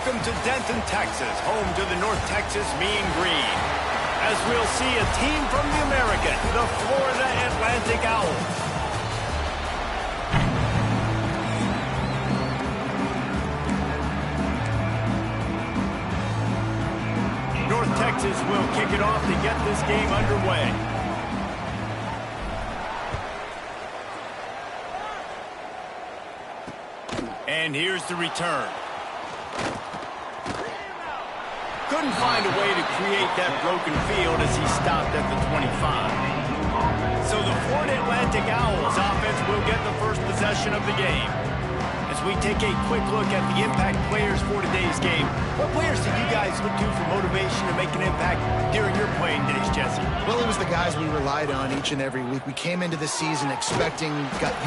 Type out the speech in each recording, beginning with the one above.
Welcome to Denton, Texas, home to the North Texas Mean Green. As we'll see a team from the American, the Florida Atlantic Owls. North Texas will kick it off to get this game underway. And here's the return. Couldn't find a way to create that broken field as he stopped at the 25. So the Florida Atlantic Owls offense will get the first possession of the game. As we take a quick look at the impact players for today's game, what players did you guys look to for motivation to make an impact during your playing days, Jesse? Well, it was the guys we relied on each and every week. We came into the season expecting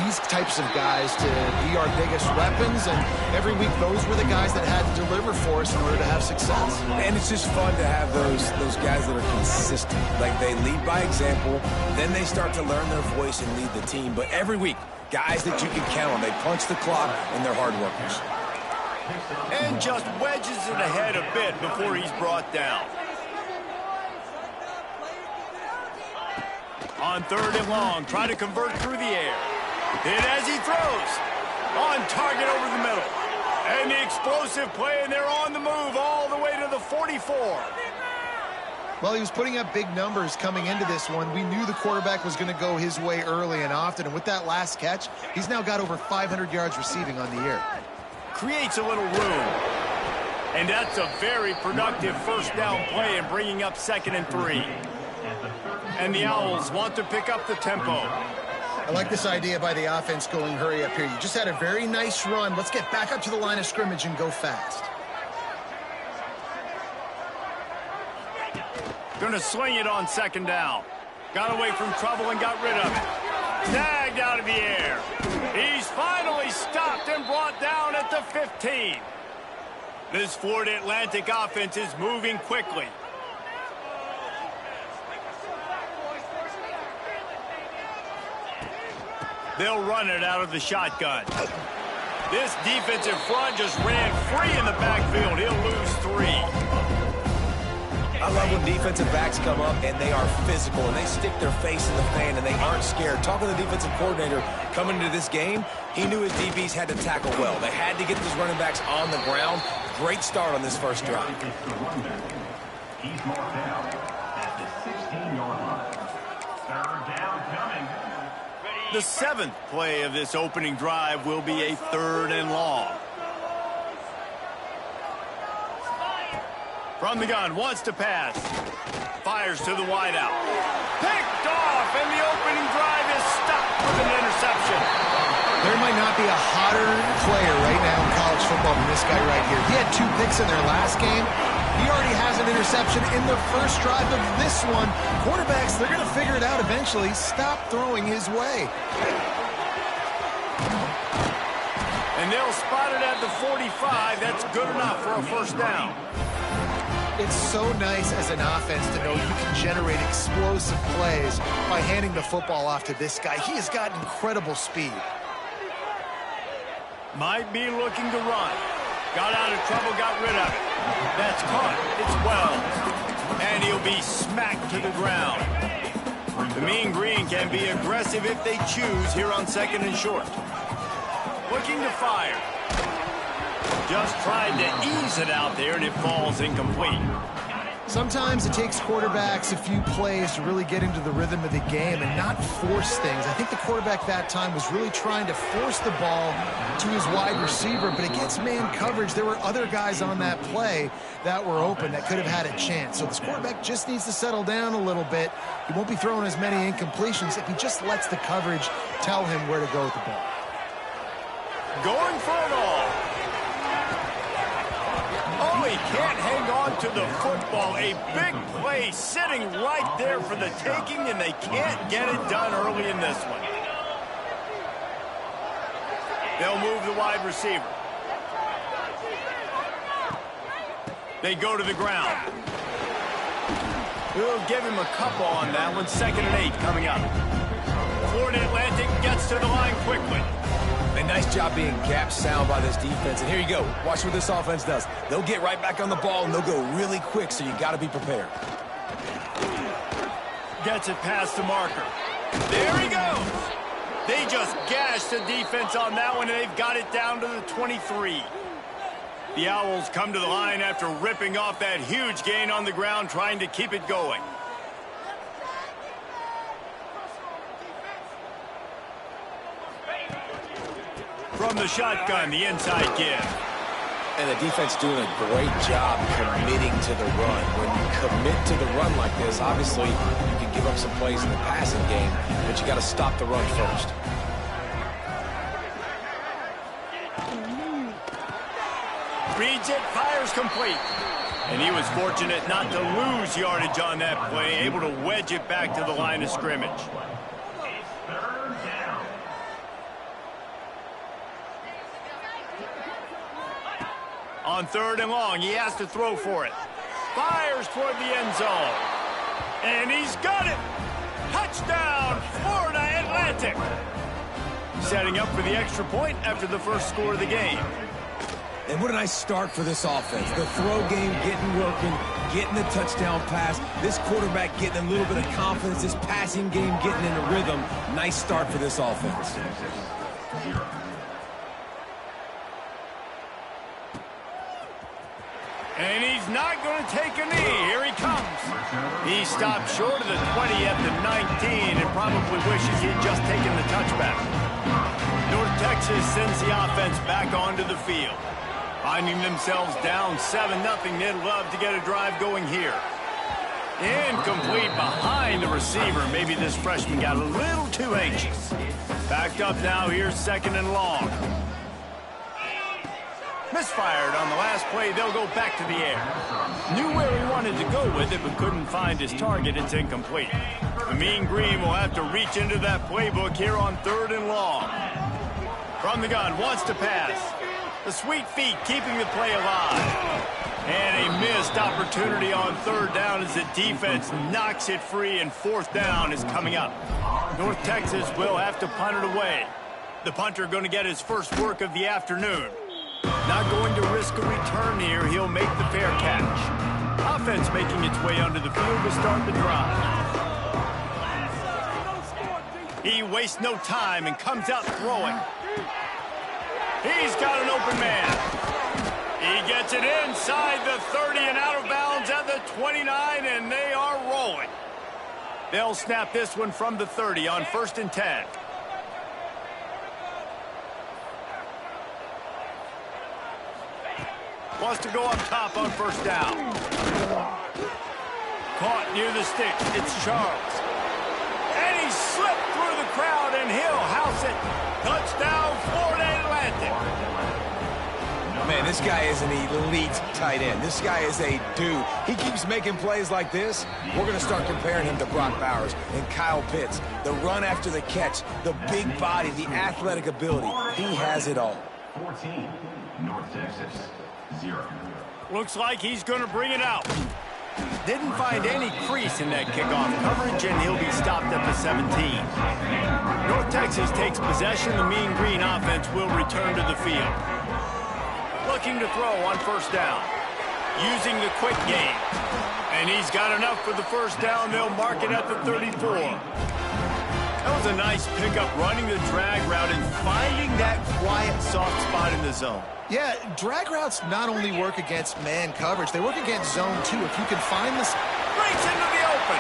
these types of guys to be our biggest weapons, and every week those were the guys that had to deliver for us in order to have success. And it's just fun to have those guys that are consistent. Like, they lead by example, then they start to learn their voice and lead the team. But every week, guys that you can count on. They punch the clock, and they're hard workers. And just wedges it ahead a bit before he's brought down. On 3rd and long, try to convert through the air. Hit as he throws. On target over the middle. And the explosive play, and they're on the move all the way to the 44. Well, he was putting up big numbers coming into this one. We knew the quarterback was going to go his way early and often, and with that last catch, he's now got over 500 yards receiving on the year. Creates a little room. And that's a very productive first down play and bringing up 2nd and 3. And the Owls want to pick up the tempo. I like this idea by the offense going hurry up here. You just had a very nice run. Let's get back up to the line of scrimmage and go fast. Going to sling it on 2nd down. Got away from trouble and got rid of it. Tagged out of the air. He's finally stopped and brought down at the 15. This Florida Atlantic offense is moving quickly. They'll run it out of the shotgun. This defensive front just ran free in the backfield. He'll lose 3. I love when defensive backs come up and they are physical and they stick their face in the fan and they aren't scared. Talking to the defensive coordinator coming into this game, he knew his DBs had to tackle well. They had to get these running backs on the ground. Great start on this first drive. He's marked out at the 16-yard line. 3rd down coming. The 7th play of this opening drive will be a 3rd and long. From the gun, wants to pass. Fires to the wideout. Picked off, and the opening drive is stopped with an interception. There might not be a hotter player right now in college football than this guy right here. He had 2 picks in their last game. He already has an interception in the first drive of this one. Quarterbacks, they're going to figure it out eventually. Stop throwing his way. And they'll spot it at the 45. That's good enough for a first down. It's so nice as an offense to know you can generate explosive plays by handing the football off to this guy. He has got incredible speed. Might be looking to run. Got out of trouble, got rid of it. That's caught. It's Wells. And he'll be smacked to the ground. The Mean Green can be aggressive if they choose here on 2nd and short. Looking to fire. Just tried to ease it out there, and it falls incomplete. Sometimes it takes quarterbacks a few plays to really get into the rhythm of the game and not force things. I think the quarterback that time was really trying to force the ball to his wide receiver, but against man coverage, there were other guys on that play that were open that could have had a chance. So this quarterback just needs to settle down a little bit. He won't be throwing as many incompletions if he just lets the coverage tell him where to go with the ball. Going for it all. Oh, he can't hang on to the football. A big play sitting right there for the taking, and they can't get it done early in this one. They'll move the wide receiver. They go to the ground. We'll give him a couple on that one. 2nd and 8 coming up. Florida Atlantic gets to the line quickly. They And nice job being gap sound by this defense. And here you go. Watch what this offense does. They'll get right back on the ball, and they'll go really quick, so you got to be prepared. Gets it past the marker. There he goes. They just gashed the defense on that one, and they've got it down to the 23. The Owls come to the line after ripping off that huge gain on the ground, trying to keep it going. From the shotgun, the inside give. And the defense doing a great job committing to the run. When you commit to the run like this, obviously you can give up some plays in the passing game, but you got to stop the run first. Reads it, fires complete. And he was fortunate not to lose yardage on that play, able to wedge it back to the line of scrimmage. On 3rd and long, he has to throw for it. Fires toward the end zone. And he's got it! Touchdown, Florida Atlantic! Setting up for the extra point after the first score of the game. And what a nice start for this offense. The throw game getting working, getting the touchdown pass. This quarterback getting a little bit of confidence. This passing game getting in a rhythm. Nice start for this offense. And he's not going to take a knee. Here he comes. He stopped short of the 20 at the 19 and probably wishes he had just taken the touchback. North Texas sends the offense back onto the field. Finding themselves down 7-0, they'd love to get a drive going here. Incomplete behind the receiver. Maybe this freshman got a little too anxious. Backed up now, here's 2nd and long. Misfired on the last play, they'll go back to the air. Knew where he wanted to go with it, but couldn't find his target. It's incomplete. The Mean Green will have to reach into that playbook here on 3rd and long. From the gun, wants to pass. The sweet feet keeping the play alive. And a missed opportunity on 3rd down as the defense knocks it free, and 4th down is coming up. North Texas will have to punt it away. The punter going to get his first work of the afternoon. Not going to risk a return here. He'll make the fair catch. Offense making its way onto the field to start the drive. He wastes no time and comes out throwing. He's got an open man. He gets it inside the 30 and out of bounds at the 29, and they are rolling. They'll snap this one from the 30 on 1st and 10. Wants to go up top on 1st down. Caught near the stick. It's Charles. And he slipped through the crowd, and he'll house it. Touchdown, Florida Atlantic. Man, this guy is an elite tight end. This guy is a dude. He keeps making plays like this. We're going to start comparing him to Brock Bowers and Kyle Pitts. The run after the catch, the big body, the athletic ability. He has it all. 14, North Texas, 0. Looks like he's going to bring it out. Didn't find any crease in that kickoff coverage, and he'll be stopped at the 17. North Texas takes possession. The Mean Green offense will return to the field. Looking to throw on 1st down. Using the quick game. And he's got enough for the 1st down. They'll mark it at the 34. That was a nice pickup, running the drag route and finding that quiet, soft spot in the zone. Yeah, drag routes not only work against man coverage, they work against zone too. If you can find this... Breaks into the open.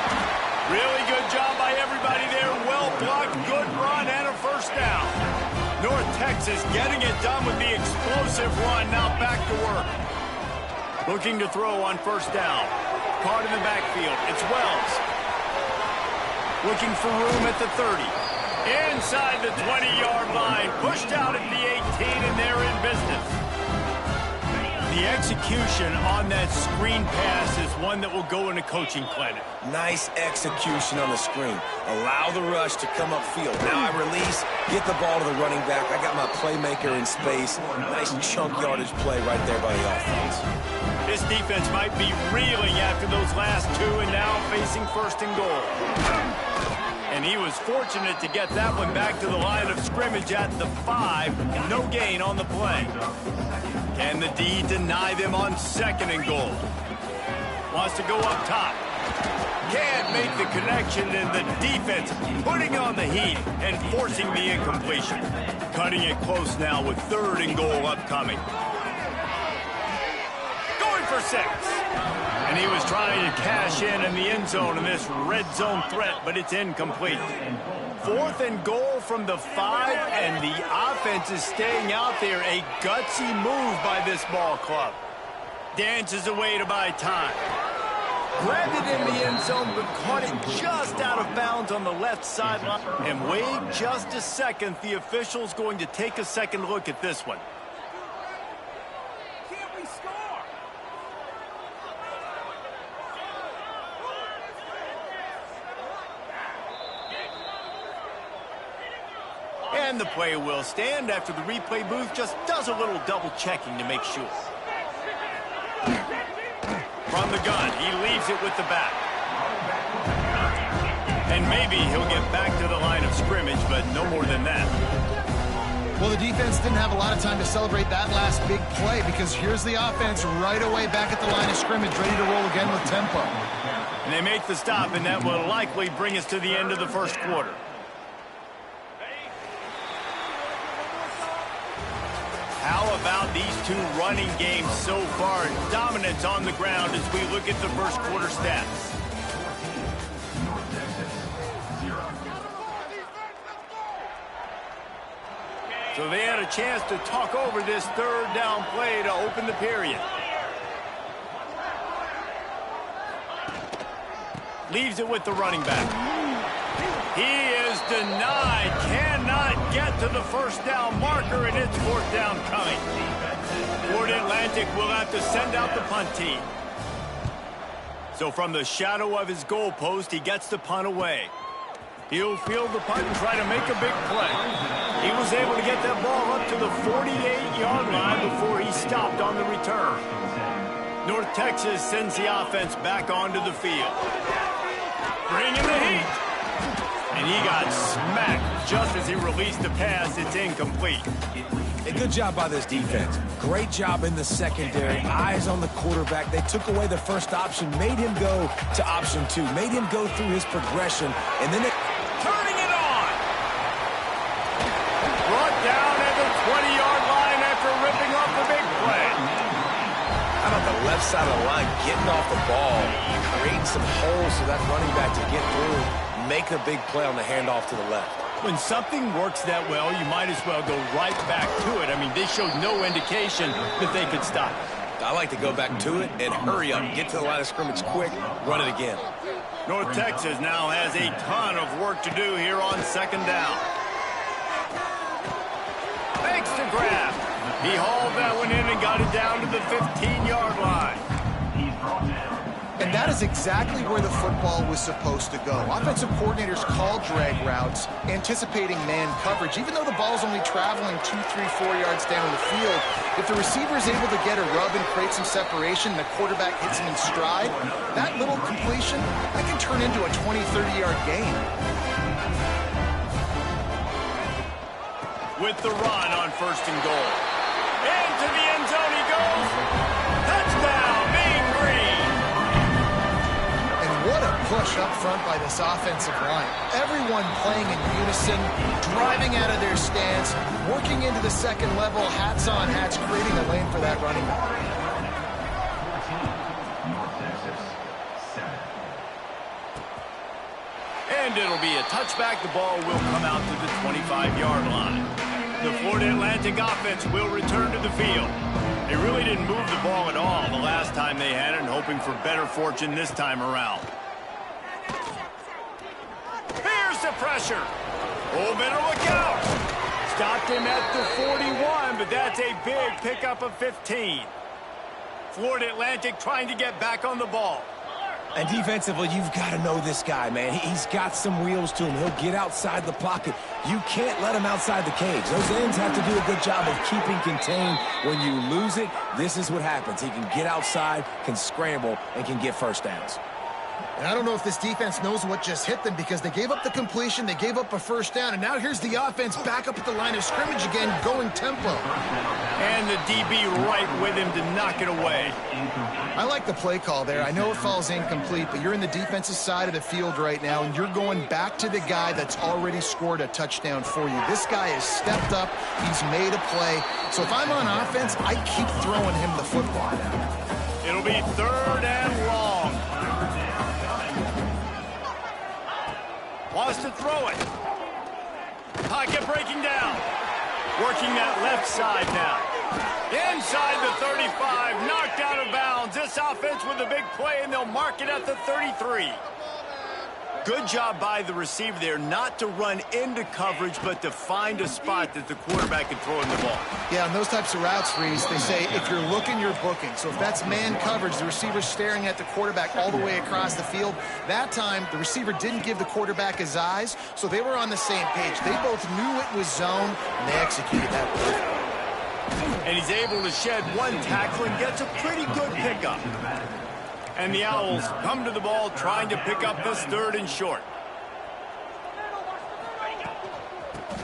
Really good job by everybody there. Well blocked, good run, and a 1st down. North Texas getting it done with the explosive run. Now back to work. Looking to throw on 1st down. Caught in the backfield. It's Wells. Looking for room at the 30. Inside the 20-yard line. Pushed out at the 18, and they're in business. The execution on that screen pass is one that will go in a coaching clinic. Nice execution on the screen. Allow the rush to come upfield. Now I release, get the ball to the running back. I got my playmaker in space. Nice chunk yardage play right there by the offense. This defense might be reeling after those last 2, and now facing first and goal. And he was fortunate to get that one back to the line of scrimmage at the 5. No gain on the play. Can the D deny them on second and goal? Wants to go up top. Can't make the connection, and the defense putting on the heat and forcing the incompletion. Cutting it close now with third and goal upcoming. Going for 6. And he was trying to cash in the end zone in this red zone threat, but it's incomplete. Fourth and goal from the 5, and the offense is staying out there. A gutsy move by this ball club. Dances away to buy time. Grabbed it in the end zone, but caught it just out of bounds on the left sideline. And wait just a second. The official's going to take a second look at this one. Can't we score? And the play will stand after the replay booth just does a little double checking to make sure. From the gun, he leaves it with the back. And maybe he'll get back to the line of scrimmage, but no more than that. Well, the defense didn't have a lot of time to celebrate that last big play, because here's the offense right away back at the line of scrimmage, ready to roll again with tempo. And they make the stop, and that will likely bring us to the end of the first quarter. How about these two running games so far? Dominance on the ground as we look at the first quarter stats. So they had a chance to talk over this third down play to open the period. Leaves it with the running back. He is denied. Cannot get to the first down marker, and it's fourth down coming. Florida Atlantic will have to send out the punt team. So from the shadow of his goal post, he gets the punt away. He'll field the punt and try to make a big play. He was able to get that ball up to the 48-yard line before he stopped on the return. North Texas sends the offense back onto the field. Bringing the heat. And he got smacked just as he released the pass. It's incomplete. A good job by this defense. Great job in the secondary. Eyes on the quarterback. They took away the first option, made him go to option 2, made him go through his progression, and then turning it on. Brought down at the 20-yard line after ripping off the big play. How about the left side of the line getting off the ball, creating some holes so that running back to get through, make a big play on the handoff to the left. When something works that well, you might as well go right back to it. I mean, they showed no indication that they could stop it. I like to go back to it and hurry up, get to the line of scrimmage quick, run it again. North Texas now has a ton of work to do here on second down. Thanks to Graf. He hauled that one in and got it down to the 15-yard line. And that is exactly where the football was supposed to go. Offensive coordinators call drag routes, anticipating man coverage. Even though the ball's only traveling 2, 3, 4 yards down the field, if the receiver is able to get a rub and create some separation, the quarterback hits him in stride, that little completion, that can turn into a 20, 30-yard gain. With the run on first and goal. Into the end zone he goes. Touchdown, Mean Green. What a push up front by this offensive line. Everyone playing in unison, driving out of their stance, working into the second level, hats on hats, creating a lane for that running back. And it'll be a touchback. The ball will come out to the 25-yard line. The Florida Atlantic offense will return to the field. They really didn't move the ball at all the last time they had it, and hoping for better fortune this time around. Here's the pressure. Oh, better look out. Stopped him at the 41, but that's a big pickup of 15. Florida Atlantic trying to get back on the ball. And defensively, you've got to know this guy, man. He's got some wheels to him. He'll get outside the pocket. You can't let him outside the cage. Those ends have to do a good job of keeping contained. When you lose it, this is what happens. He can get outside, can scramble, and can get first downs. And I don't know if this defense knows what just hit them because they gave up the completion, they gave up a first down, and now here's the offense back up at the line of scrimmage again, going tempo. And the DB right with him to knock it away. I like the play call there. I know it falls incomplete, but you're in the defensive side of the field right now, and you're going back to the guy that's already scored a touchdown for you. This guy has stepped up. He's made a play. So if I'm on offense, I keep throwing him the football. It'll be 3rd and long. Wants to throw it. Pocket breaking down. Working that left side now. Inside the 35, knocked out of bounds. This offense with a big play, and they'll mark it at the 33. Good job by the receiver there not to run into coverage, but to find a spot that the quarterback can throw in the ball. Yeah, on those types of routes, Reese, they say if you're looking, you're booking. So if that's man coverage, the receiver's staring at the quarterback all the way across the field. That time, the receiver didn't give the quarterback his eyes, so they were on the same page. They both knew it was zone, and they executed that perfectly. And he's able to shed one tackle and gets a pretty good pickup. And the Owls come to the ball trying to pick up this 3rd and short.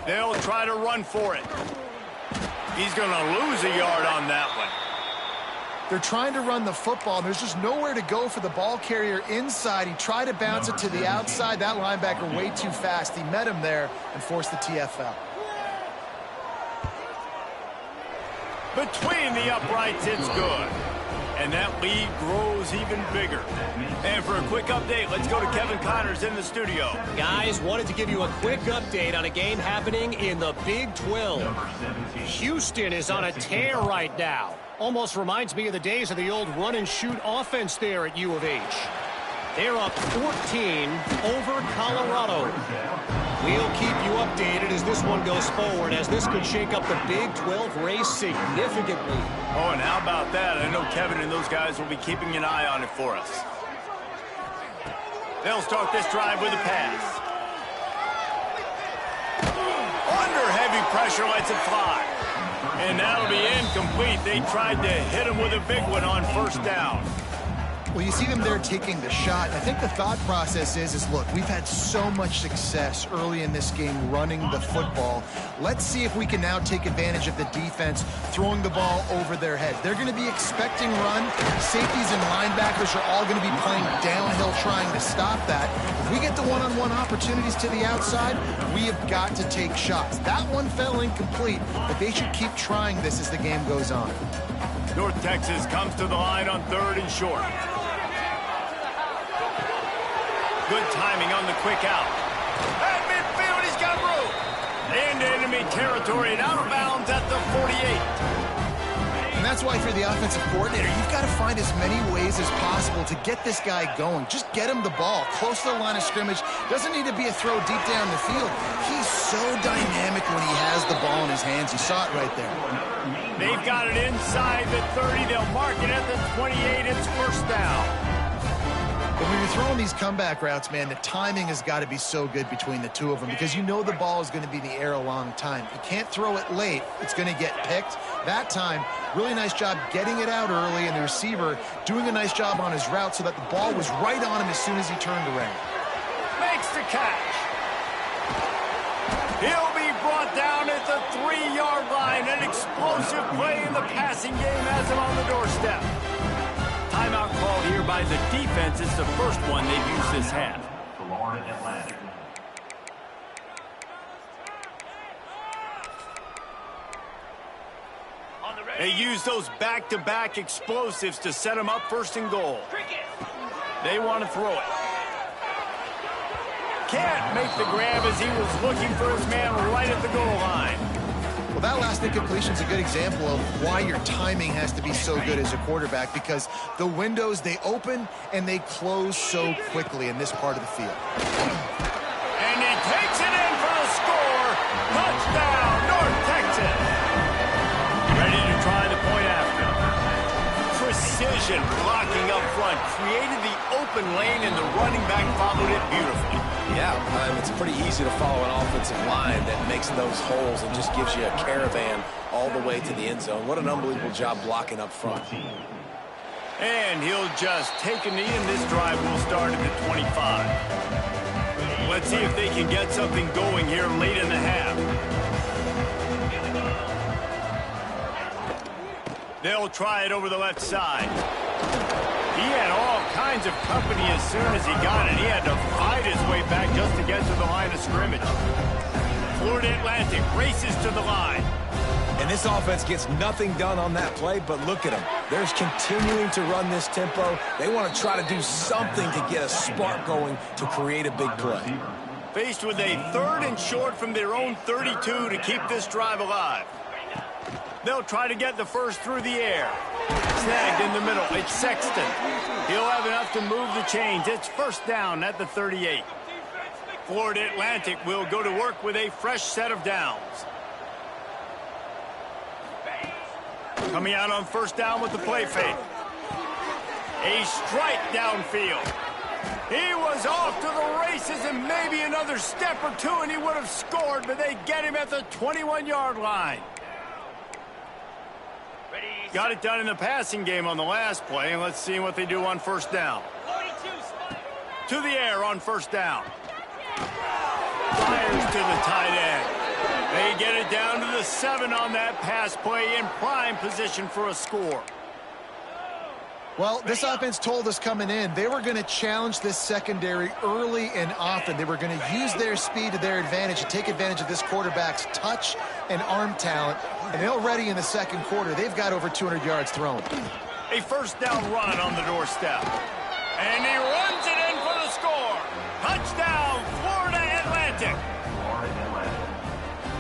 They'll try to run for it. He's going to lose a yard on that one. They're trying to run the football, and there's just nowhere to go for the ball carrier inside. He tried to bounce it to the outside. That linebacker way too fast. He met him there and forced the TFL. Between the uprights, it's good. And that lead grows even bigger. And for a quick update, let's go to Kevin Connors in the studio. Guys, wanted to give you a quick update on a game happening in the Big 12. Houston is on a tear right now. Almost reminds me of the days of the old run-and-shoot offense there at U of H. They're up 14 over Colorado. We'll keep you updated as this one goes forward, as this could shake up the Big 12 race significantly. Oh, and how about that? I know Kevin and those guys will be keeping an eye on it for us. They'll start this drive with a pass. Under heavy pressure, lets it fly. And that'll be incomplete. They tried to hit him with a big one on 1st down. Well, you see them there taking the shot. I think the thought process is look, we've had so much success early in this game running the football. Let's see if we can now take advantage of the defense throwing the ball over their head. They're going to be expecting run. Safeties and linebackers are all going to be playing downhill trying to stop that. If we get the one-on-one opportunities to the outside, we have got to take shots. That one fell incomplete, but they should keep trying this as the game goes on. North Texas comes to the line on 3rd and short. Good timing on the quick out. At midfield, he's got room. Into enemy territory and out of bounds at the 48. And that's why if you're the offensive coordinator, you've got to find as many ways as possible to get this guy going. Just get him the ball close to the line of scrimmage. Doesn't need to be a throw deep down the field. He's so dynamic when he has the ball in his hands. You saw it right there. They've got it inside the 30. They'll mark it at the 28. It's 1st down. But when you're throwing these comeback routes, man, the timing has got to be so good between the two of them because you know the ball is going to be in the air a long time. You can't throw it late. It's going to get picked. That time, really nice job getting it out early, and the receiver doing a nice job on his route so that the ball was right on him as soon as he turned around. Makes the catch. He'll be brought down at the 3-yard line. An explosive play in the passing game has him on the doorstep. Timeout called here by the defense. It's the first one they've used this half. Florida Atlantic. They use those back-to-back explosives to set them up 1st and goal. They want to throw it. Can't make the grab as he was looking for his man right at the goal line. Well, that last incompletion is a good example of why your timing has to be so good as a quarterback because the windows, they open and they close so quickly in this part of the field. And he takes it in for the score. Touchdown, North Texas. Ready to try the point after. Precision blocking up front. Created the open lane and the running back followed it beautifully. Yeah, it's pretty easy to follow an offensive line that makes those holes and just gives you a caravan all the way to the end zone. What an unbelievable job blocking up front. And he'll just take a knee, and this drive will start at the 25. Let's see if they can get something going here late in the half. They'll try it over the left side. He had all kinds of company as soon as he got it. He had to fight his way back just to get to the line of scrimmage. Florida Atlantic races to the line. And this offense gets nothing done on that play, but look at them. They're continuing to run this tempo. They want to try to do something to get a spark going to create a big play. Faced with a 3rd and short from their own 32 to keep this drive alive. They'll try to get the first through the air. Snagged in the middle. It's Sexton. He'll have enough to move the chains. It's first down at the 38. Florida Atlantic will go to work with a fresh set of downs. Coming out on first down with the play fake. A strike downfield. He was off to the races and maybe another step or two and he would have scored, but they get him at the 21-yard line. Got it done in the passing game on the last play, and let's see what they do on first down. To the air on first down. Fires to the tight end. They get it down to the 7 on that pass play in prime position for a score. Well, this offense told us coming in they were going to challenge this secondary early and often. They were going to use their speed to their advantage and take advantage of this quarterback's touch and arm talent. And already in the second quarter, they've got over 200 yards thrown. A first down run on the doorstep. And he runs it in for the score. Touchdown, Florida Atlantic.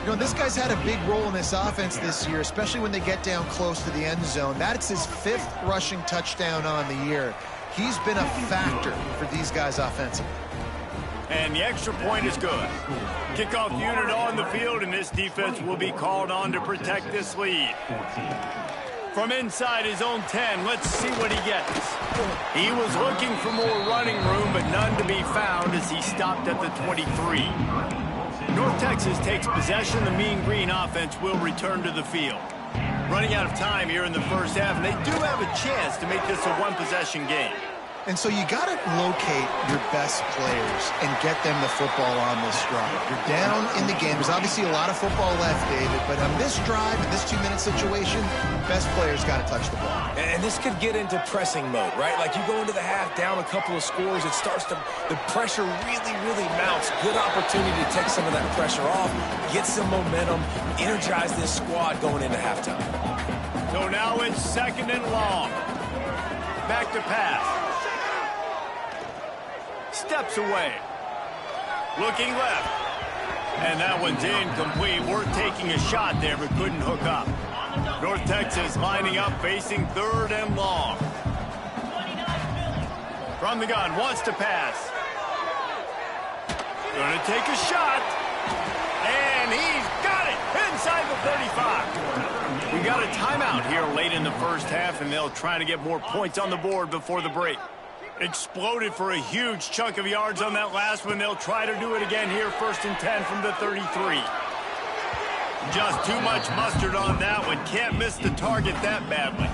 You know, this guy's had a big role in this offense this year, especially when they get down close to the end zone. That's his 5th rushing touchdown on the year. He's been a factor for these guys offensively. And the extra point is good. Kickoff unit on the field, and this defense will be called on to protect this lead. From inside his own 10, let's see what he gets. He was looking for more running room, but none to be found as he stopped at the 23. North Texas takes possession. The Mean Green offense will return to the field. Running out of time here in the first half, and they do have a chance to make this a one-possession game. And so you got to locate your best players and get them the football on this drive. You're down in the game. There's obviously a lot of football left, David, but on this drive, in this 2-minute situation, best players got to touch the ball. And this could get into pressing mode, right? Like you go into the half down a couple of scores, it starts to, the pressure really mounts. Good opportunity to take some of that pressure off, get some momentum, energize this squad going into halftime. So now it's 2nd and long. Back to pass. Steps away. Looking left. And that one's incomplete. We're taking a shot there, but couldn't hook up. North Texas lining up, facing 3rd and long. From the gun, wants to pass. Gonna take a shot. And he's got it inside the 35. We got a timeout here late in the first half, and they'll try to get more points on the board before the break. Exploded for a huge chunk of yards on that last one. They'll try to do it again here, 1st and 10 from the 33. Just too much mustard on that one. Can't miss the target that badly.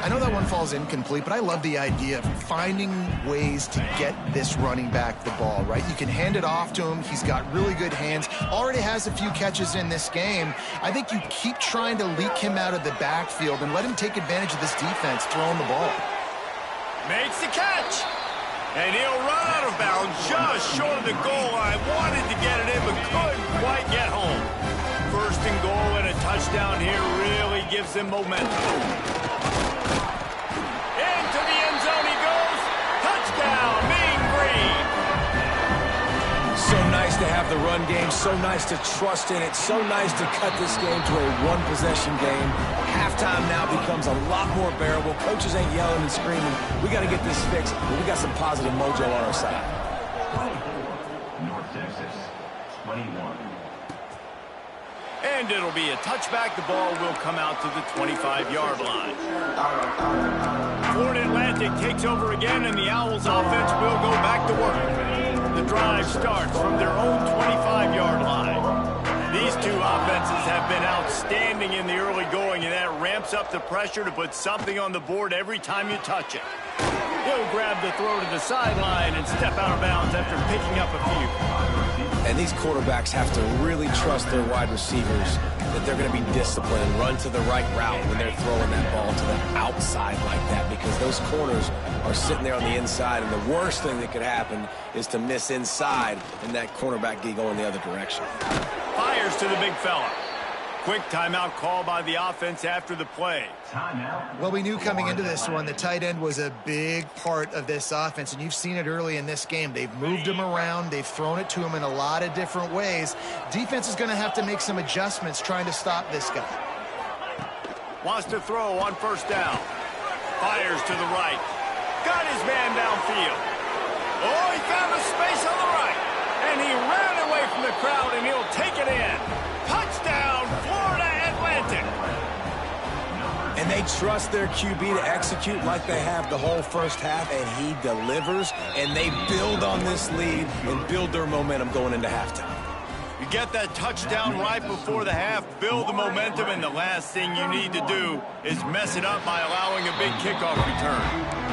I know that one falls incomplete, but I love the idea of finding ways to get this running back the ball, right? You can hand it off to him. He's got really good hands. Already has a few catches in this game. I think you keep trying to leak him out of the backfield and let him take advantage of this defense throwing the ball. Makes the catch. And he'll run out of bounds just short of the goal line. Wanted to get it in, but couldn't quite get home. 1st and goal and a touchdown here really gives them momentum. Into the end zone he goes. Touchdown, Mean Green. So nice to have the run game. So nice to trust in it. So nice to cut this game to a one-possession game. Halftime now becomes a lot more bearable. Coaches ain't yelling and screaming. We got to get this fixed, but we got some positive mojo on our side. North Texas, 21. And it'll be a touchback. The ball will come out to the 25-yard line. Florida Atlantic takes over again, and the Owls offense will go back to work. The drive starts from their own 25-yard line. These two offenses have been outstanding in the early going, and that ramps ramps up the pressure to put something on the board every time you touch it. He'll grab the throw to the sideline and step out of bounds after picking up a few. And these quarterbacks have to really trust their wide receivers that they're going to be disciplined and run to the right route when they're throwing that ball to the outside like that, because those corners are sitting there on the inside, and the worst thing that could happen is to miss inside and that cornerback get going the other direction. Fires to the big fella. Quick timeout call by the offense after the play. Well, we knew coming into this one the tight end was a big part of this offense, and you've seen it early in this game. They've moved him around. They've thrown it to him in a lot of different ways. Defense is going to have to make some adjustments trying to stop this guy. Wants to throw on first down. Fires to the right. Got his man downfield. Oh, he found a space on the right. And he ran away from the crowd, and he'll take it in. Touchdown, Florida Atlantic. And they trust their QB to execute like they have the whole first half, and he delivers, and they build on this lead and build their momentum going into halftime. You get that touchdown right before the half, build the momentum, and the last thing you need to do is mess it up by allowing a big kickoff return.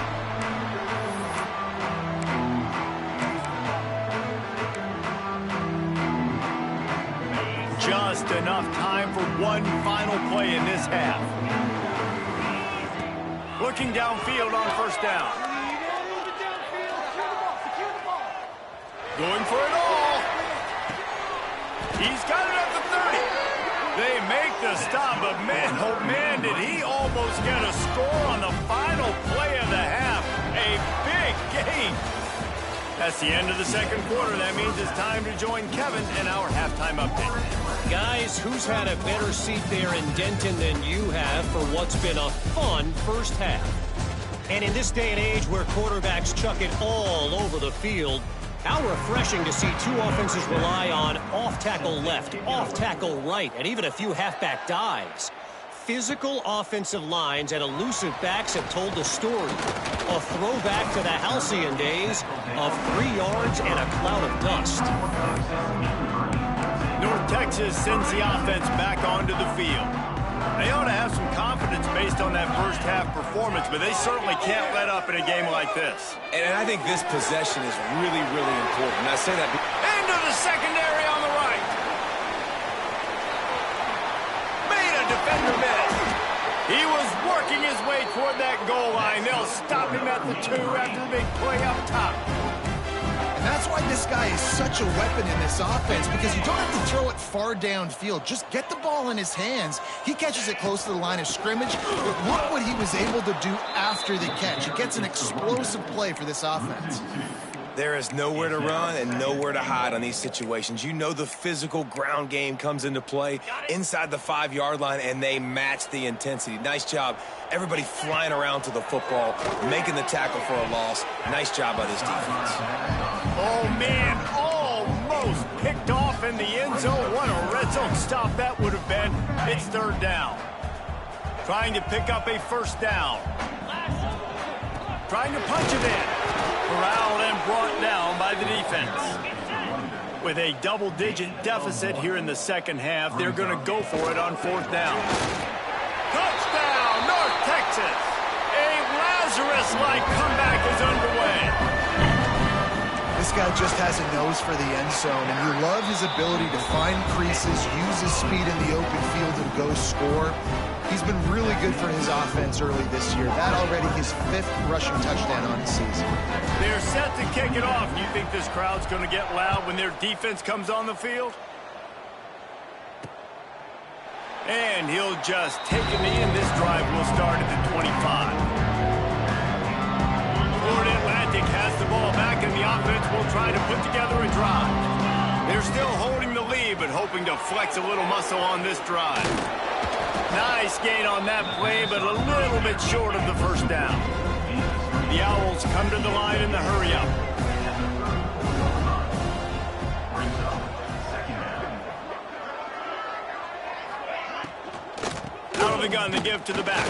Just enough time for one final play in this half. Looking downfield on first down. Going for it all. He's got it at the 30. They make the stop, but man, oh man, did he almost get a score on the final play of the half. A big gain. That's the end of the second quarter. That means it's time to join Kevin in our halftime update. Guys, who's had a better seat there in Denton than you have for what's been a fun first half? And in this day and age where quarterbacks chuck it all over the field, how refreshing to see two offenses rely on off-tackle left, off-tackle right, and even a few halfback dives. Physical offensive lines and elusive backs have told the story. A throwback to the halcyon days of 3 yards and a cloud of dust. North Texas sends the offense back onto the field. They ought to have some confidence based on that first half performance, but they certainly can't let up in a game like this. And I think this possession is really, really important. I say that into the secondary on the right. Made a defender miss. He was working his way toward that goal line. They'll stop him at the 2 after the big play up top. And that's why this guy is such a weapon in this offense, because you don't have to throw it far downfield. Just get the ball in his hands. He catches it close to the line of scrimmage, but look what he was able to do after the catch. It gets an explosive play for this offense. there is nowhere to run and nowhere to hide on these situations. You know the physical ground game comes into play inside the 5-yard line, and they match the intensity. Nice job. Everybody flying around to the football, making the tackle for a loss. Nice job by this defense. Oh, man, almost picked off in the end zone. What a red zone stop that would have been. It's third down. Trying to pick up a first down. Trying to punch it in. Corralled and brought down by the defense. With a double-digit deficit here in the second half, they're going to go for it on fourth down. Touchdown, North Texas! A Lazarus-like comeback is underway. This guy just has a nose for the end zone, and you love his ability to find creases, use his speed in the open field, and go score. He's been really good for his offense early this year. That already his 5th rushing touchdown on the season. They're set to kick it off. You think this crowd's going to get loud when their defense comes on the field? And he'll just take a knee, and this drive will start at the 25. Florida Atlantic has the ball back, and the offense will try to put together a drive. They're still holding the lead, but hoping to flex a little muscle on this drive. Nice gain on that play, but a little bit short of the first down. The Owls come to the line in the hurry-up. Out of the gun, the give to the back.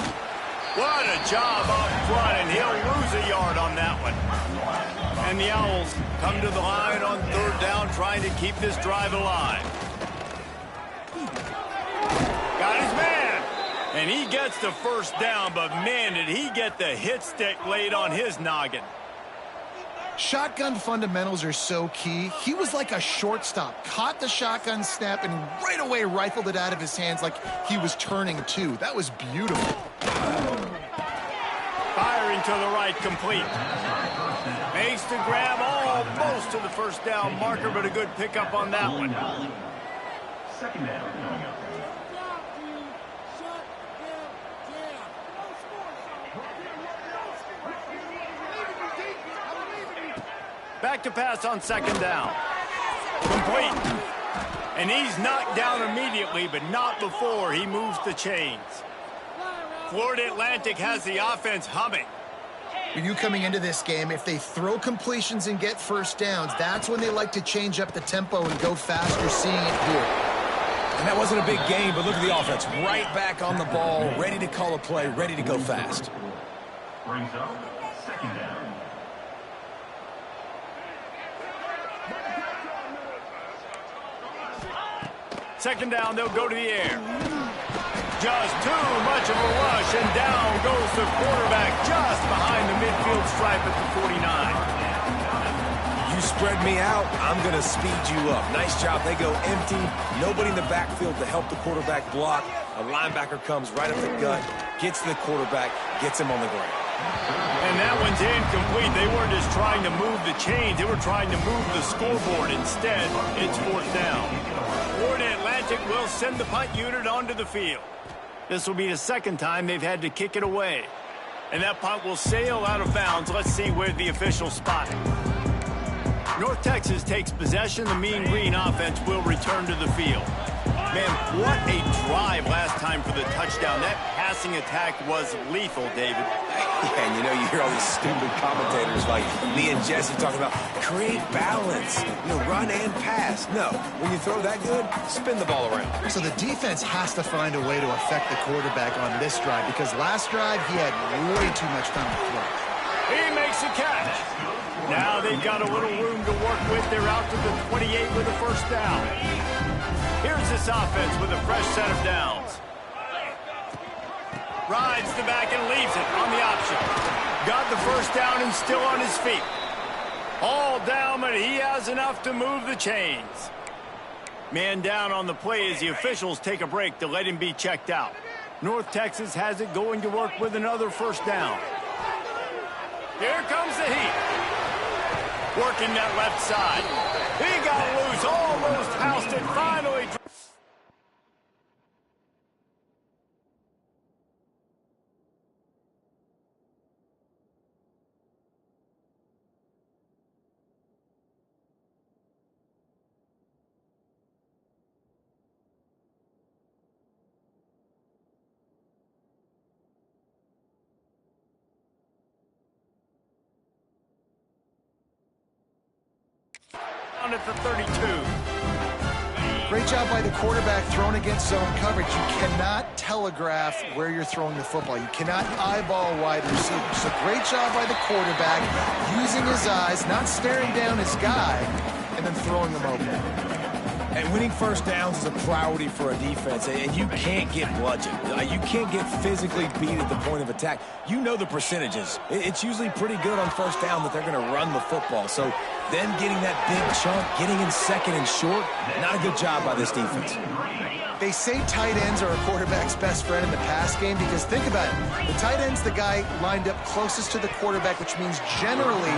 What a job up front, and he'll lose a yard on that one. And the Owls come to the line on third down, trying to keep this drive alive. Got his man. And he gets the first down, but man, did he get the hit stick laid on his noggin. Shotgun fundamentals are so key. He was like a shortstop, caught the shotgun snap, and right away rifled it out of his hands like he was turning two. That was beautiful. Firing to the right, complete. Makes the grab almost to the first down marker, but a good pickup on that one. Second down. Back to pass on second down. Complete. And he's knocked down immediately, but not before he moves the chains. Florida Atlantic has the offense humming. For you coming into this game, if they throw completions and get first downs, that's when they like to change up the tempo and go faster, seeing it here. And that wasn't a big game, but look at the offense. Right back on the ball, ready to call a play, ready to go fast. Brings up second down. Second down, they'll go to the air. Just too much of a rush, and down goes the quarterback just behind the midfield stripe at the 49. You spread me out, I'm going to speed you up. Nice job. They go empty. Nobody in the backfield to help the quarterback block. A linebacker comes right up the gut, gets to the quarterback, gets him on the ground. And that one's incomplete. They weren't just trying to move the chains. They were trying to move the scoreboard. Instead, it's fourth down. Florida Atlantic will send the punt unit onto the field. This will be the second time they've had to kick it away. And that punt will sail out of bounds. Let's see where the officials spot it. North Texas takes possession. The Mean Green offense will return to the field. Man, what a drive last time for the touchdown. That passing attack was lethal, David. Yeah, and you know, you hear all these stupid commentators like me and Jesse talking about create balance, run and pass. No, when you throw that good, spin the ball around. So the defense has to find a way to affect the quarterback on this drive, because last drive he had way too much time to throw. He makes a catch. Now they've got a little room to work with. They're out to the 28 with a first down. Here's this offense with a fresh set of downs. Rides the back and leaves it on the option. Got the first down and still on his feet. All down, but he has enough to move the chains. Man down on the play as the officials take a break to let him be checked out. North Texas has it going to work with another first down. Here comes the heat. Working that left side. He got loose, almost housed it, finally. At the 32. Great job by the quarterback throwing against zone coverage. You cannot telegraph where you're throwing the football. You cannot eyeball wide receivers. So great job by the quarterback using his eyes, not staring down his guy, and then throwing them open. And winning first downs is a priority for a defense, and you can't get bludgeoned. You can't get physically beat at the point of attack. You know the percentages. It's usually pretty good on first down that they're going to run the football. So then getting that big chunk, getting in second and short, not a good job by this defense. They say tight ends are a quarterback's best friend in the pass game, because think about it. The tight end's the guy lined up closest to the quarterback, which means generally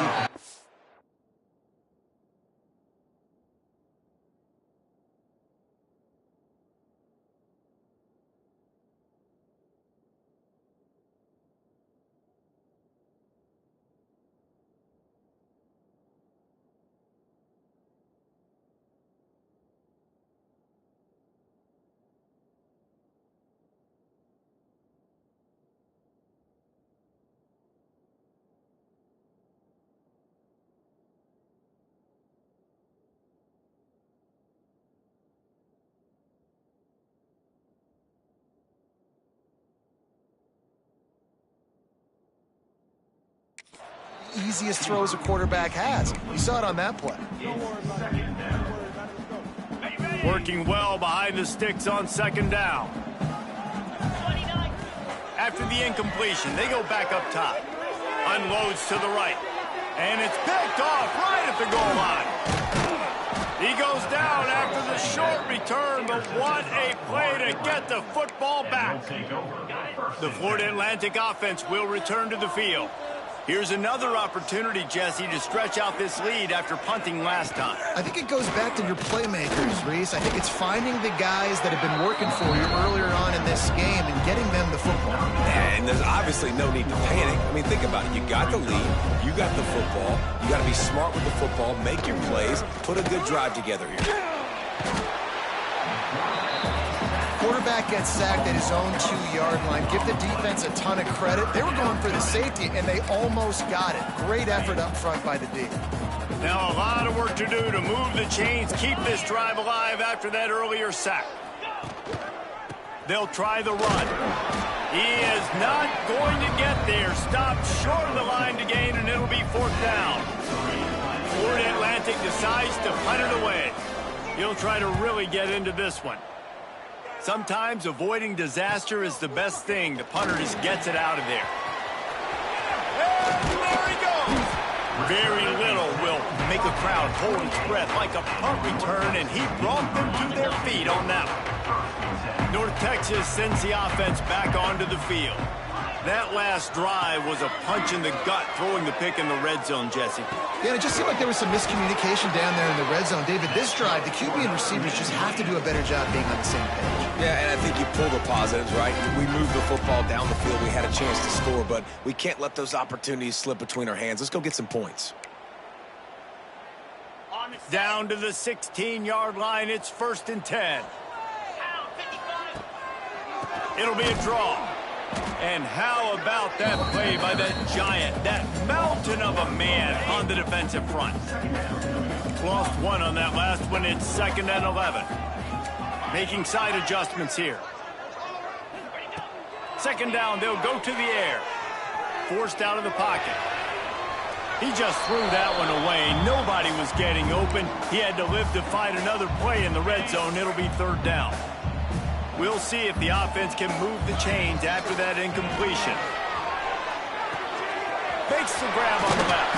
easiest throws a quarterback has. You saw it on that play. Working well behind the sticks on second down. After the incompletion, they go back up top. Unloads to the right. And it's picked off right at the goal line. He goes down after the short return, but what a play to get the football back. The Florida Atlantic offense will return to the field. Here's another opportunity, Jesse, to stretch out this lead after punting last time. I think it goes back to your playmakers, Reese. I think it's finding the guys that have been working for you earlier on in this game and getting them the football. And there's obviously no need to panic. I mean, think about it. You got the lead. You got the football. You got to be smart with the football, make your plays, put a good drive together here. Quarterback gets sacked at his own 2-yard line. Give the defense a ton of credit. They were going for the safety, and they almost got it. Great effort up front by the D. Now a lot of work to do to move the chains, keep this drive alive after that earlier sack. They'll try the run. He is not going to get there. Stopped short of the line to gain, and it'll be 4th down. Florida Atlantic decides to punt it away. He'll try to really get into this one. Sometimes avoiding disaster is the best thing. The punter just gets it out of there. And there he goes. Very little will make a crowd hold its breath like a punt return, and he brought them to their feet on that one. North Texas sends the offense back onto the field. That last drive was a punch in the gut, throwing the pick in the red zone, Jesse. Yeah, it just seemed like there was some miscommunication down there in the red zone. David, this drive, the QB and receivers just have to do a better job being on the same page. Yeah, and I think you pull the positives, right? We moved the football down the field. We had a chance to score, but we can't let those opportunities slip between our hands. Let's go get some points. Down to the 16-yard line. It's 1st and 10. It'll be a draw. And how about that play by that giant, that mountain of a man on the defensive front? Lost one on that last one. It's 2nd and 11. Making side adjustments here. 2nd down, they'll go to the air. Forced out of the pocket. He just threw that one away. Nobody was getting open. He had to live to fight another play in the red zone. It'll be 3rd down. We'll see if the offense can move the chains after that incompletion. Makes the grab on the left.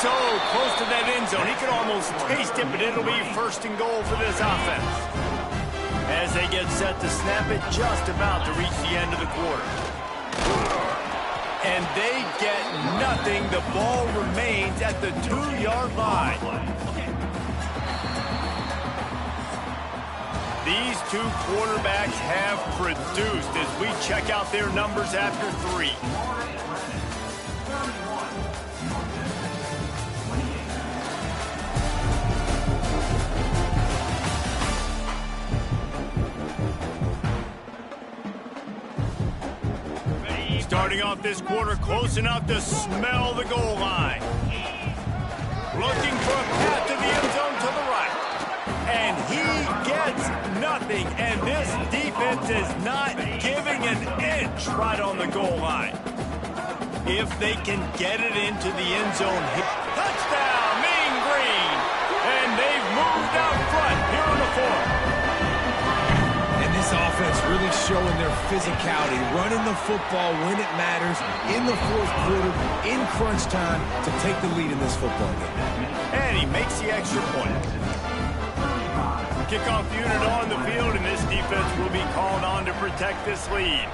So close to that end zone. He could almost taste it, but it'll be 1st and goal for this offense. As they get set to snap it, just about to reach the end of the quarter. And they get nothing. The ball remains at the 2-yard line. These two quarterbacks have produced as we check out their numbers after 3. Starting off this quarter close enough to smell the goal line. Looking for a path to the end zone to the right. And he gets nothing, and this defense is not giving an inch right on the goal line. If they can get it into the end zone, touchdown, Mean Green! And they've moved out front here in the 4th. And this offense really showing their physicality, running the football when it matters, in the 4th quarter, in crunch time, to take the lead in this football game. And he makes the extra point. Kickoff unit on the field, and this defense will be called on to protect this lead.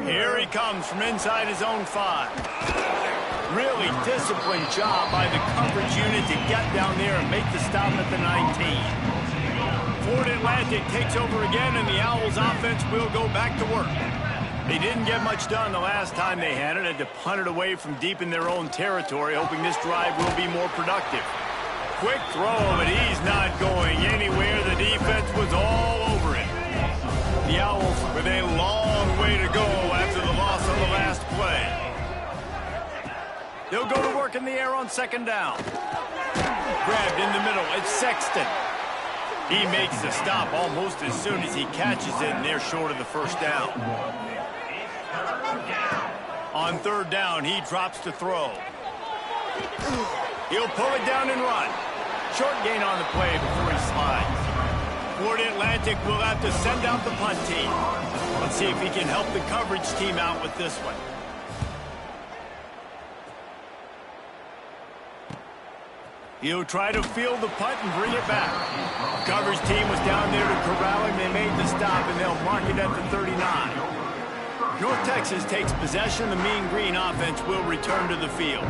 Here he comes from inside his own 5. Really disciplined job by the coverage unit to get down there and make the stop at the 19. Florida Atlantic takes over again, and the Owls offense will go back to work. They didn't get much done the last time they had it. Had to punt it away from deep in their own territory, hoping this drive will be more productive. Quick throw, but he's not going anywhere. The defense was all over it. The Owls with a long way to go after the loss on the last play. They'll go to work in the air on 2nd down. Grabbed in the middle. It's Sexton. He makes the stop almost as soon as he catches it, and they're short of the 1st down. On 3rd down, he drops to throw. He'll pull it down and run. Short gain on the play before he slides. Florida Atlantic will have to send out the punt team. Let's see if he can help the coverage team out with this one. He'll try to field the punt and bring it back. Coverage team was down there to corral him. They made the stop, and they'll mark it at the 39. North Texas takes possession. The Mean Green offense will return to the field.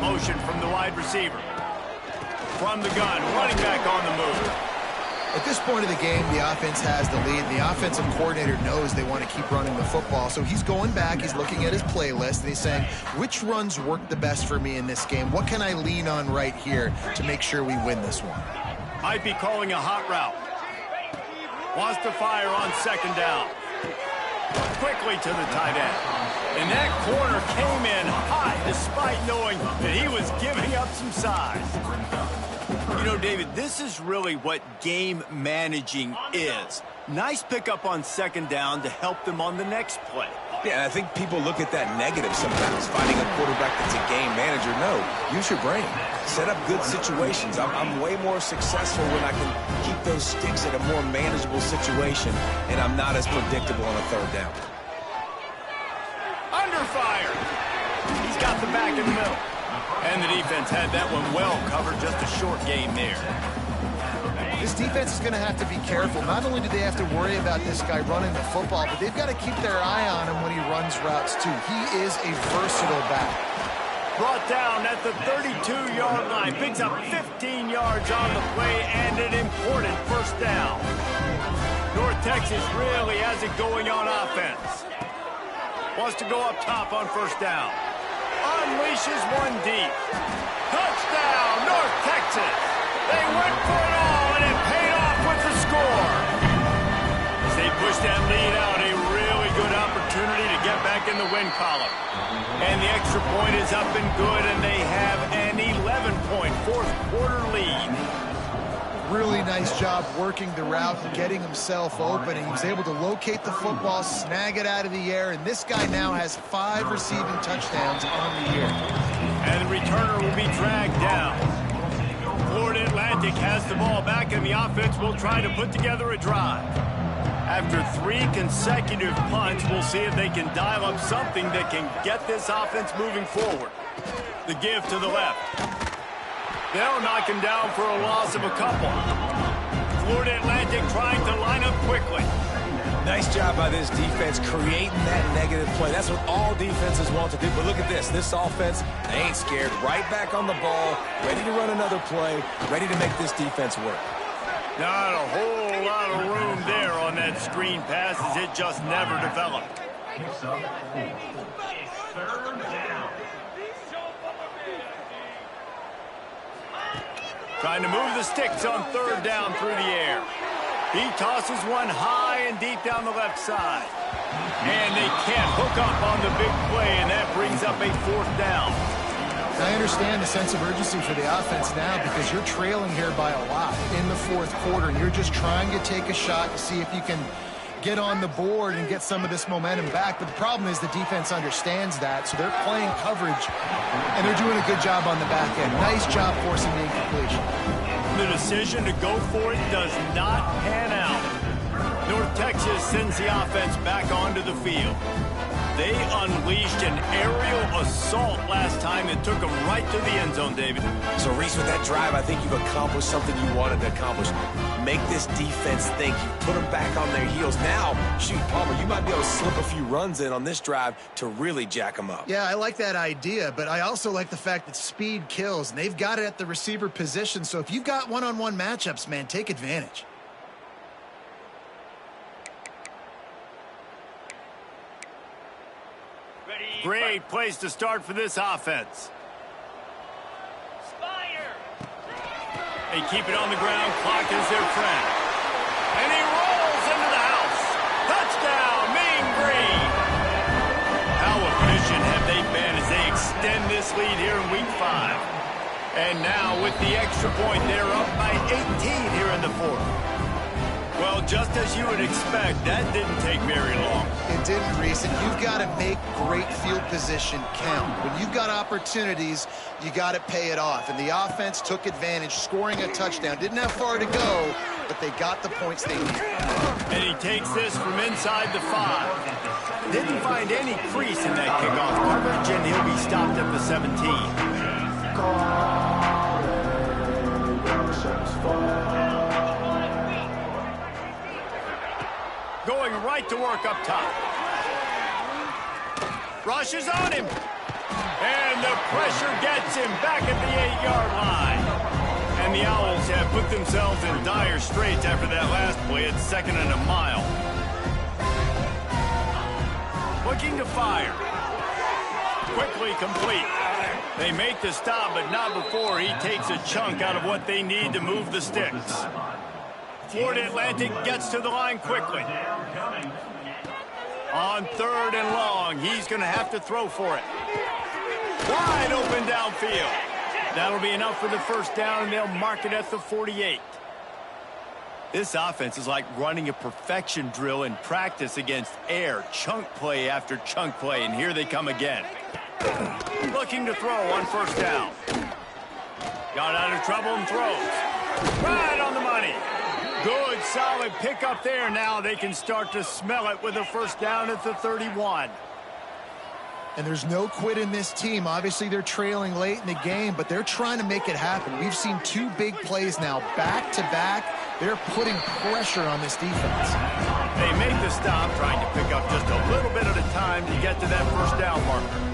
Motion from the wide receiver. From the gun, running back on the move. At this point of the game, the offense has the lead. The offensive coordinator knows they want to keep running the football, so he's going back, he's looking at his playlist, and he's saying, which runs work the best for me in this game? What can I lean on right here to make sure we win this one? Might be calling a hot route. Wants to fire on second down. Quickly to the tight end. And that corner came in hot despite knowing that he was giving up some size. You know, David, this is really what game managing is. Nice pickup on second down to help them on the next play. Yeah, I think people look at that negative sometimes, finding a quarterback that's a game manager. No, use your brain. Set up good situations. I'm way more successful when I can keep those sticks at a more manageable situation, and I'm not as predictable on a third down. Under fire. He's got the back in the middle. And the defense had that one well covered, just a short game there. This defense is going to have to be careful. Not only do they have to worry about this guy running the football, but they've got to keep their eye on him when he runs routes too. He is a versatile back. Brought down at the 32-yard line. Picks up 15 yards on the play and an important first down. North Texas really has it going on offense. Wants to go up top on first down. Unleashes one deep. Touchdown, North Texas. They went for it all, and it paid off with the score. As they push that lead out, a really good opportunity to get back in the win column. And the extra point is up and good, and they have an 11-point fourth-quarter lead. Really nice job working the route and getting himself open. And he was able to locate the football, snag it out of the air, and this guy now has 5 receiving touchdowns on the year. And the returner will be dragged down. Florida Atlantic has the ball back, and the offense will try to put together a drive. After 3 consecutive punts, we'll see if they can dial up something that can get this offense moving forward. The give to the left. They'll knock him down for a loss of a couple. Florida Atlantic trying to line up quickly. Nice job by this defense creating that negative play. That's what all defenses want to do. But look at this. This offense, they ain't scared. Right back on the ball, ready to run another play, ready to make this defense work. Not a whole lot of room there on that screen pass as it just never developed. Picks up 4. It's third down. Trying to move the sticks on third down through the air. He tosses one high and deep down the left side. And they can't hook up on the big play, and that brings up a 4th down. I understand the sense of urgency for the offense now because you're trailing here by a lot in the 4th quarter, and you're just trying to take a shot to see if you can get on the board and get some of this momentum back. But the problem is the defense understands that, so they're playing coverage, and they're doing a good job on the back end. Nice job forcing the incompletion. The decision to go for it does not pan out. North Texas sends the offense back onto the field. They unleashed an aerial assault last time that took them right to the end zone, David. So, Reese, with that drive, I think you've accomplished something you wanted to accomplish. Make this defense think. You put them back on their heels. Now, shoot, Palmer, you might be able to slip a few runs in on this drive to really jack them up. Yeah, I like that idea, but I also like the fact that speed kills, and they've got it at the receiver position. So if you've got one-on-one matchups, man, take advantage. Great place to start for this offense. They keep it on the ground. Clock is their friend. And he rolls into the house. Touchdown, Mean Green. How efficient have they been as they extend this lead here in Week 5. And now with the extra point, they're up by 18 here in the 4th. Well, just as you would expect, that didn't take very long. It didn't, Reese, and you've got to make great field position count. When you've got opportunities, you got to pay it off. And the offense took advantage, scoring a touchdown. Didn't have far to go, but they got the points they needed. And he takes this from inside the 5. Didn't find any crease in that kickoff coverage, and he'll be stopped at the 17. Going right to work up top. Rushes on him. And the pressure gets him back at the 8-yard line. And the Owls have put themselves in dire straits after that last play. It's 2nd and a mile. Looking to fire. Quickly complete. They make the stop, but not before he takes a chunk out of what they need to move the sticks. Florida Atlantic gets to the line quickly. On 3rd and long, he's going to have to throw for it. Wide open downfield. That'll be enough for the first down, and they'll mark it at the 48. This offense is like running a perfection drill in practice against air. Chunk play after chunk play, and here they come again. Looking to throw on 1st down. Got out of trouble and throws. Right on the money. Good, solid pickup there. Now they can start to smell it with a 1st down at the 31. And there's no quit in this team. Obviously, they're trailing late in the game, but they're trying to make it happen. We've seen 2 big plays now, back-to-back. They're putting pressure on this defense. They make the stop, trying to pick up just a little bit at a time to get to that 1st down marker.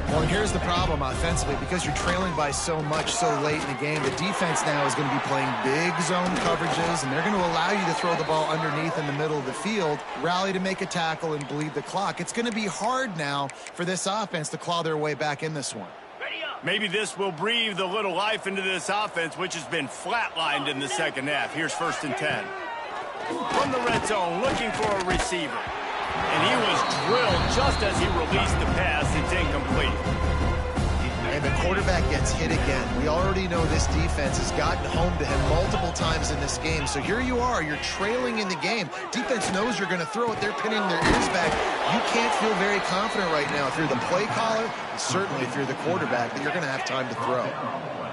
Well, and here's the problem offensively. Because you're trailing by so much so late in the game, the defense now is going to be playing big zone coverages, and they're going to allow you to throw the ball underneath in the middle of the field, rally to make a tackle, and bleed the clock. It's going to be hard now for this offense to claw their way back in this one. Maybe this will breathe a little life into this offense, which has been flatlined in the 2nd half. Here's 1st and 10. From the red zone, looking for a receiver. And he was drilled just as he released the pass. It's incomplete. And the quarterback gets hit again. We already know this defense has gotten home to him multiple times in this game. So here you are. You're trailing in the game. Defense knows you're going to throw it. They're pinning their ears back. You can't feel very confident right now if you're the play caller, and certainly if you're the quarterback, that you're going to have time to throw.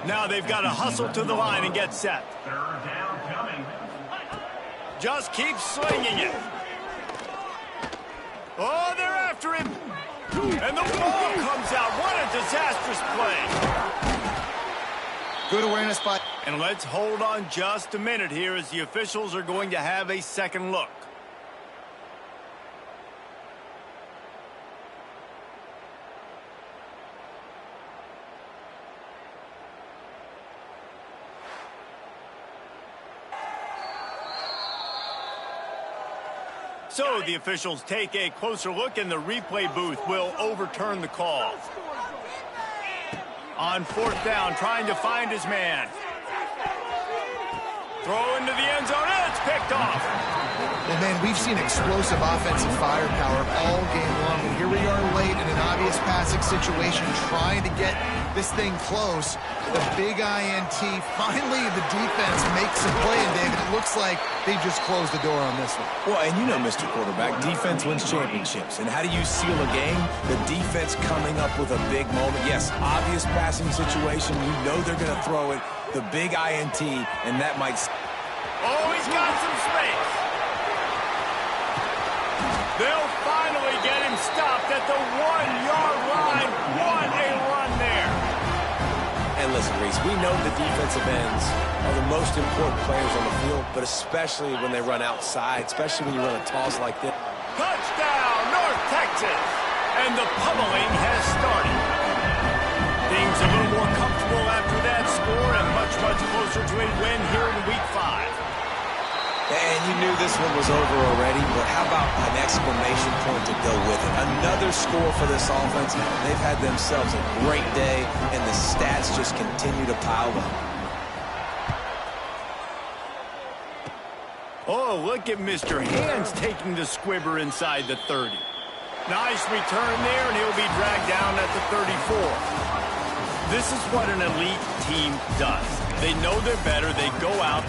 Now they've got to hustle to the line and get set. 3rd down coming. Just keep slinging it. Oh, they're after him. And the ball comes out. What a disastrous play. Good awareness by... And let's hold on just a minute here as the officials are going to have a second look. So the officials take a closer look, and the replay booth will overturn the call. On 4th down, trying to find his man. Throw into the end zone, and it's picked off. And man, we've seen explosive offensive firepower all game long. And here we are late in an obvious passing situation, trying to get this thing close. The big INT. Finally, the defense makes a play, and David, it looks like they just closed the door on this one. Well, and you know, Mr. Quarterback, defense wins championships. And how do you seal a game? The defense coming up with a big moment. Yes, obvious passing situation. You know they're going to throw it. The big INT, and that might... Oh, he's got some space. They'll finally get him stopped at the 1-yard line. What a run there. And listen, Reese, we know the defensive ends are the most important players on the field, but especially when they run outside, especially when you run a toss like this. Touchdown, North Texas. And the pummeling has started. Things a little more comfortable after that score and much, much closer to a win here in Week 5. And you knew this one was over already, but how about an exclamation point to go with it? Another score for this offense. They've had themselves a great day, and the stats just continue to pile up. Oh, look at Mr. Hands taking the squibber inside the 30. Nice return there, and he'll be dragged down at the 34. This is what an elite team does. They know they're better. They go out.